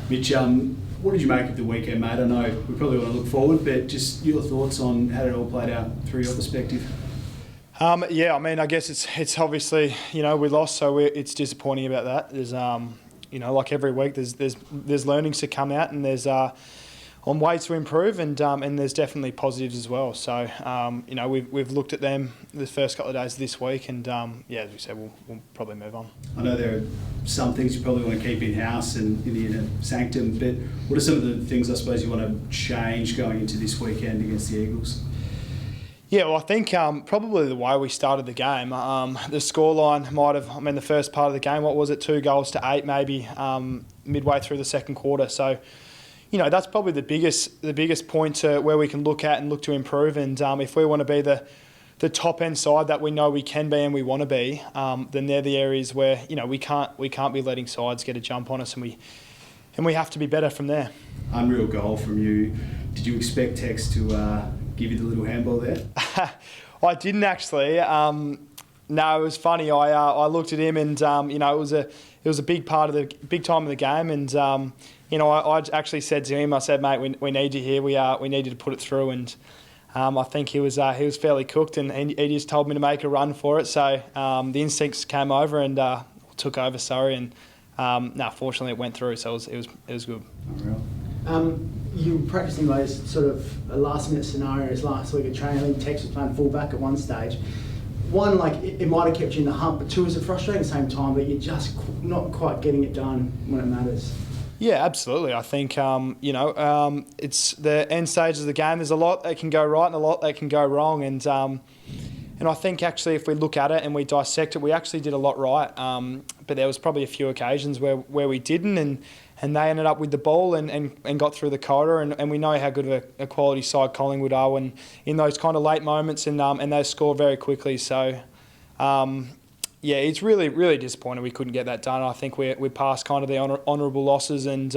Mitch, what did you make of the weekend, mate? I know we probably want to look forward, but just your thoughts on how it all played out through your perspective. Yeah, I mean, I guess it's obviously, we lost, so it's disappointing about that. There's, like every week, there's learnings to come out, and there's on ways to improve, and there's definitely positives as well. So, we've looked at them the first couple of days of this week, and as we said, we'll probably move on. I know there are some things you probably want to keep in-house and in the inner sanctum, but what are some of the things I suppose you want to change going into this weekend against the Eagles? Yeah, well, I think probably the way we started the game, the scoreline might have, the first part of the game, what was it, 2-8 maybe, midway through the second quarter. So, that's probably the biggest point where we can look at and look to improve. And if we want to be the top end side that we know we can be and we want to be, then they're the areas where we can't be letting sides get a jump on us, and we have to be better from there. Unreal goal from you. Did you expect Tex to give you the little handball there? I didn't actually. No, it was funny. I looked at him, and it was a big time of the game, and I actually said to him, I said, mate, we need you here. We needed to put it through, and I think he was fairly cooked, and he just told me to make a run for it. So the instincts came over and took over. And fortunately it went through. So it was good. Unreal. You were practicing those sort of last-minute scenarios last week at training. I think Tex was playing full-back at one stage. One, it might have kept you in the hunt, but two, is it frustrating at the same time that you're just not quite getting it done when it matters? Yeah, absolutely. I think, it's the end stages of the game. There's a lot that can go right and a lot that can go wrong. And I think actually if we look at it and we dissect it, we actually did a lot right. But there was probably a few occasions where we didn't, and they ended up with the ball and got through the corridor. And we know how good of a quality side Collingwood are when in those kind of late moments, and they score very quickly. So, it's really, really disappointing we couldn't get that done. I think we passed kind of the honourable losses, and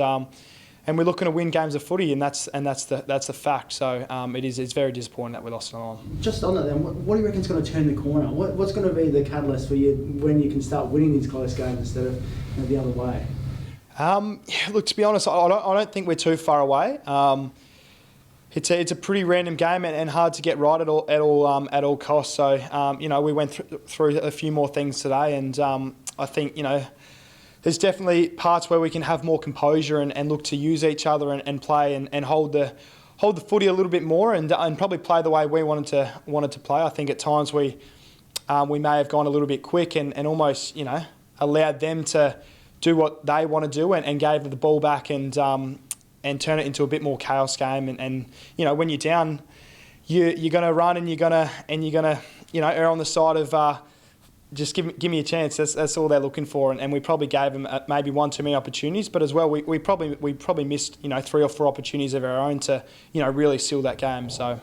we're looking to win games of footy, and that's the fact. So it's very disappointing that we lost it on. Just on that then, what do you reckon is going to turn the corner? What's going to be the catalyst for you when you can start winning these close games instead of the other way? Look, to be honest, I don't think we're too far away. It's a pretty random game and hard to get right at all costs. So we went through a few more things today, and I think there's definitely parts where we can have more composure and look to use each other and play and hold the footy a little bit more and probably play the way we wanted to play. I think at times we may have gone a little bit quick and almost allowed them to do what they want to do and gave them the ball back and turn it into a bit more chaos game. And when you're down, you're going to run and you're going to err on the side of just give me a chance. That's all they're looking for. And we probably gave them maybe one too many opportunities, but as well we probably missed 3 or 4 opportunities of our own to really seal that game. So.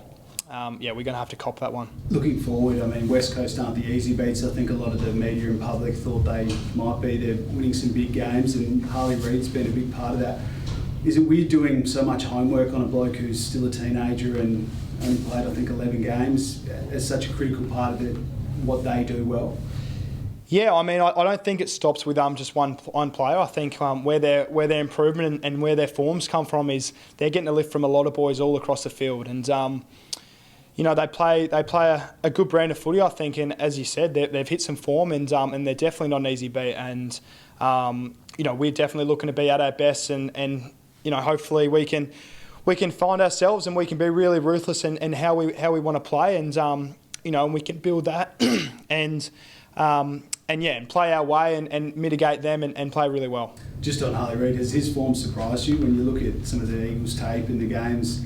We're going to have to cop that one. Looking forward, West Coast aren't the easy beats. I think a lot of the media and public thought they might be. They're winning some big games, and Harley Reid's been a big part of that. Is it weird doing so much homework on a bloke who's still a teenager and only played, I think, 11 games as such a critical part of what they do well? Yeah, I don't think it stops with just one player. I think where their improvement and where their forms come from is they're getting a lift from a lot of boys all across the field, and they play a good brand of footy, I think, and as you said, they've hit some form, and they're definitely not an easy beat, and we're definitely looking to be at our best, and hopefully we can find ourselves and we can be really ruthless in how we want to play, and and we can build that and play our way and mitigate them and play really well. Just on Harley Reid, has his form surprised you when you look at some of the Eagles tape in the games?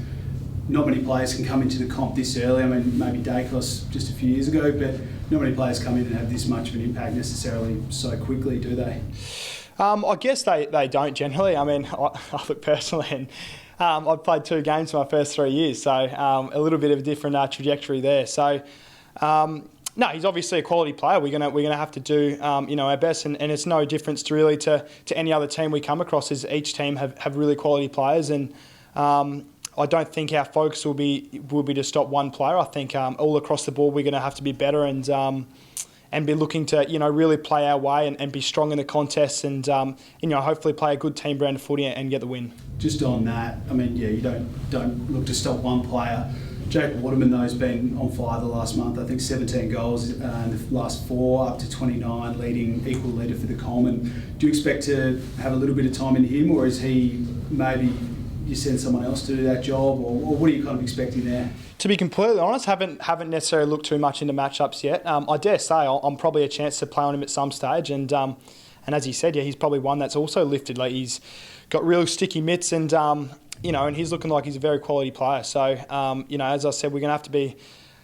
Not many players can come into the comp this early. Maybe Dacos just a few years ago, but not many players come in and have this much of an impact necessarily so quickly, do they? I guess they don't generally. I look personally, and I've played 2 games for my first 3 years, so a little bit of a different trajectory there. So, no, he's obviously a quality player. We're gonna have to do our best, and it's no difference to any other team we come across. As each team have really quality players, and I don't think our focus will be to stop one player. I think all across the board we're going to have to be better, and be looking to, really play our way and be strong in the contests and, hopefully play a good team brand of footy and get the win. Just on that, I mean, yeah, you don't look to stop one player. Jake Waterman, though, has been on fire the last month. I think 17 goals in the last 4, up to 29, leading equal leader for the Coleman. Do you expect to have a little bit of time in him, or is he maybe you send someone else to do that job, or what are you kind of expecting there? To be completely honest, haven't necessarily looked too much into matchups yet. I dare say I'm probably a chance to play on him at some stage, and as he said, yeah, he's probably one that's also lifted. Like, he's got real sticky mitts, and and he's looking like he's a very quality player. So as I said, we're going to have to be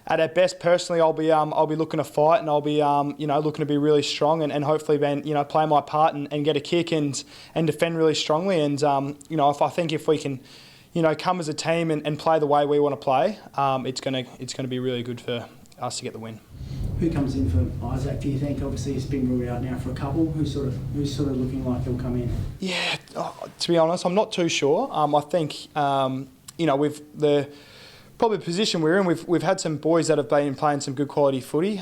at our best. Personally, I'll be looking to fight, and I'll be looking to be really strong, and hopefully then play my part and get a kick and defend really strongly. And if we can come as a team and play the way we want to play, it's gonna be really good for us to get the win. Who comes in for Isaac, do you think? Obviously, he's been ruled out now for a couple. Who's sort of looking like he'll come in? Yeah, to be honest, I'm not too sure. I think with the probably the position we're in, we've had some boys that have been playing some good quality footy.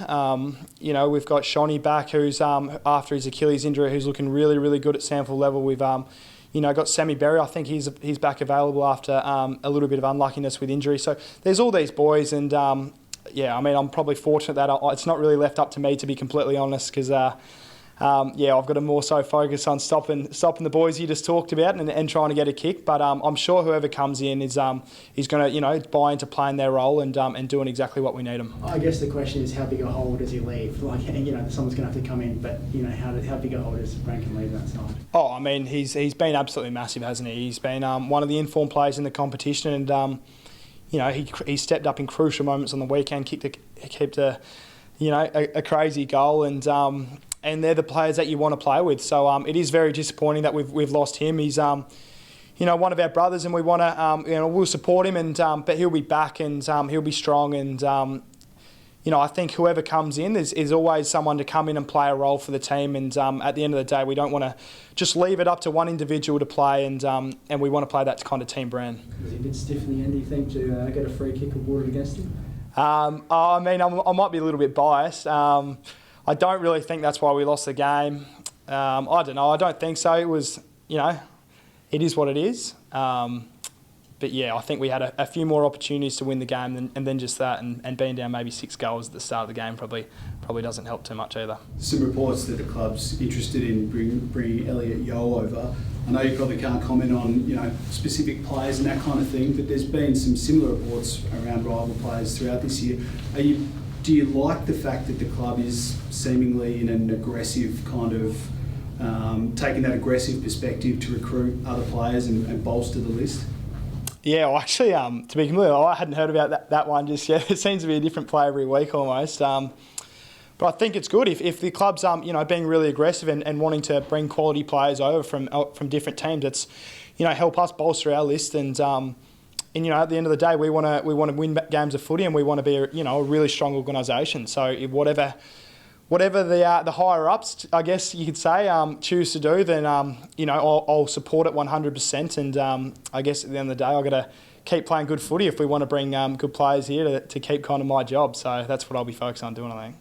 We've got Shawnee back, who's after his Achilles injury, who's looking really, really good at SANFL level. We've got Sammy Berry. I think he's back available after a little bit of unluckiness with injury. So there's all these boys, and I'm probably fortunate that it's not really left up to me, to be completely honest, because I've got to more so focus on stopping the boys you just talked about and trying to get a kick. But I'm sure whoever comes in is going to buy into playing their role and doing exactly what we need them. I guess the question is, how big a hole does he leave? Like, someone's going to have to come in, but how big a hole does Rankin leave that side? Oh, I mean, he's been absolutely massive, hasn't he? He's been one of the informed players in the competition, and he stepped up in crucial moments on the weekend, kept a crazy goal, and they're the players that you want to play with. So it is very disappointing that we've lost him. He's one of our brothers, and we want to we'll support him, and but he'll be back, and he'll be strong, and I think whoever comes in is always someone to come in and play a role for the team, and at the end of the day, we don't want to just leave it up to one individual to play, and we want to play that kind of team brand. Was he a bit stiff in the end, do you think, to get a free kick awarded against him? I might be a little bit biased. I don't really think that's why we lost the game. I don't know. I don't think so. It was, it is what it is. But yeah, I think we had a few more opportunities to win the game than just that, and being down maybe 6 goals at the start of the game probably doesn't help too much either. Some reports that the club's interested in bringing Elliot Yeo over. I know you probably can't comment on specific players and that kind of thing, but there's been some similar reports around rival players throughout this year. Do you like the fact that the club is seemingly in an aggressive kind of taking that aggressive perspective to recruit other players and bolster the list? Yeah, well, actually, to be completely honest, I hadn't heard about that one just yet. It seems to be a different player every week almost. But I think it's good if the club's being really aggressive and wanting to bring quality players over from different teams. It's help us bolster our list, and at the end of the day, we want to win games of footy, and we want to be a really strong organisation. So if whatever the higher ups, I guess you could say, choose to do, then I'll support it 100%. And I guess at the end of the day, I've got to keep playing good footy if we want to bring good players here to keep kind of my job. So that's what I'll be focused on doing, I think.